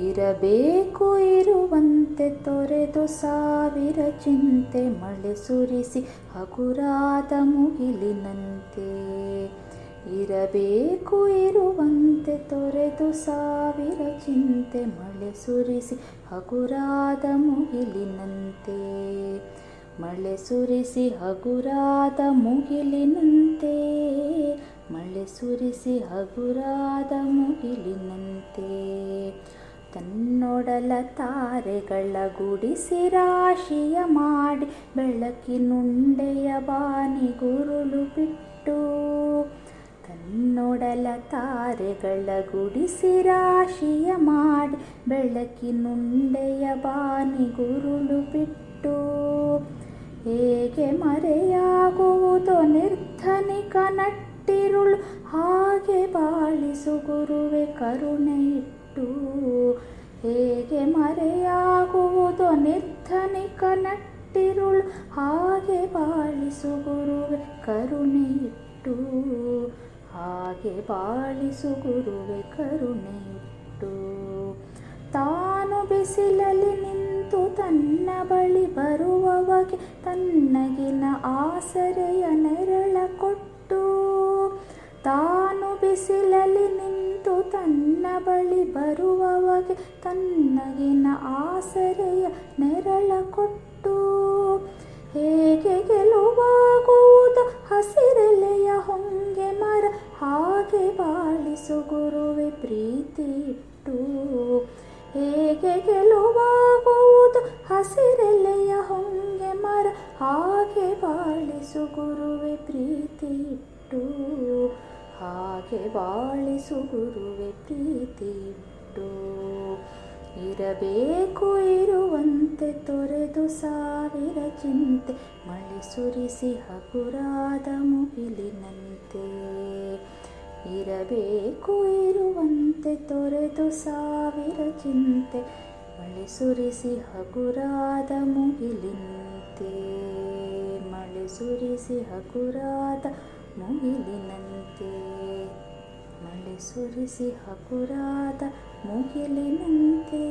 ಇರಬೇಕು ಇರುವಂತೆ ತೊರೆದು ಸಾವಿರ ಚಿಂತೆ, ಮಳೆ ಸುರಿಸಿ ಹಗುರಾದ ಮುಗಿಲಿನಂತೆ. ಇರಬೇಕು ಇರುವಂತೆ ತೊರೆದು ಸಾವಿರ ಚಿಂತೆ, ಮಳೆ ಸುರಿಸಿ ಹಗುರಾದ ಮುಗಿಲಿನಂತೆ. ಮಳೆ ಸುರಿಸಿ ಹಗುರಾದ ಮುಗಿಲಿನಂತೆ, ಮಳೆ ಸುರಿಸಿ ಹಗುರಾದ ಮುಗಿಲಿನಂತೆ. ತನ್ನೊಡಲ ತಾರೆಗಳ ಗುಡಿಸಿ ರಾಶಿಯ ಮಾಡಿ, ಬೆಳಕಿನುಂಡೆಯ ಬಾನಿಗುರುಳು ಬಿಟ್ಟು. ತನ್ನೊಡಲ ತಾರೆಗಳ ಗುಡಿಸಿ ರಾಶಿಯ ಮಾಡಿ, ಬೆಳಕಿನುಂಡೆಯ ಬಾನಿಗುರುಳು ಬಿಟ್ಟು. ಹೇಗೆ ಮರೆಯಾಗುವುದೋ ನಿರ್ಧನಿಕ ನಟ್ಟಿರುಳು, ಹಾಗೆ ಬಾಳಿಸು ಗುರುವೆ ಕರುಣೆ ಇಟ್ಟು. ಹೇಗೆ ಮರೆಯಾಗುವುದೋ ನಿರ್ಧನಿಕ ನಟ್ಟಿರುಳು, ಹಾಗೆ ಬಾಳಿಸು ಗುರುವೆ ಕರುಣೆ ಇಟ್ಟು. ಹಾಗೆ ಬಾಳಿಸು ಗುರುವೆ ಕರುಣೆ ಇಟ್ಟು. ತಾನು ಬಿಸಿಲಲ್ಲಿ ನಿಂತು ತನ್ನ ಬಳಿ ಬರುವವಗೆ ತನ್ನಗಿನ ಆಸರೆಯ ನೆರಳ ಕೊಟ್ಟು. ತಾನು ಬಿಸಿಲಲ್ಲಿ ನಿಂತು ತನ್ನ ಬಳಿ ಬರುವವಗೆ ತನ್ನಗಿನ ಆಸರೆಯ ನೆರಳ ಕೊಟ್ಟು. ಹೇಗೆ ಗೆಲುವಾಗುವುದು ಹಸಿರೆಲೆಯ ಹೊಂಗೆ ಮರ, ಹಾಗೆ ಬಾಳಿಸು ಗುರುವೆ ಪ್ರೀತಿ ಇಟ್ಟು. ಹೇಗೆ ಗೆಲುವಾಗುವುದು ಹಸಿರೆಲೆಯ ಹೊಂಗೆ ಮರ, ಹಾಗೆ ಬಾಳಿಸು ಗುರುವೆ ಪ್ರೀತಿ ಇಟ್ಟು. ಹಾಗೆ ಬಾಳಿಸು ಗುರುವೆ ಪ್ರೀತಿ ಇಟ್ಟು. ಇರಬೇಕು ಇರುವಂತೆ ತೊರೆದು ಸಾವಿರ ಚಿಂತೆ, ಮಳೆ ಸುರಿಸಿ ಹಗುರಾದ ಮುಗಿಲಿನಂತೆ. ಇರಬೇಕು ಇರುವಂತೆ ತೊರೆದು ಸಾವಿರ ಚಿಂತೆ, ಮಳೆ ಸುರಿಸಿ ಹಗುರಾದ ಮುಗಿಲಿನಂತೆ. ಮಳೆ ಸುರಿಸಿ ಹಗುರಾದ ಮುಗಿಲಿನಂತೆ. ಮಳೆ ಸುರಿಸಿ ಹಗುರಾದ ಮುಗಿಲಿನಂತೆ.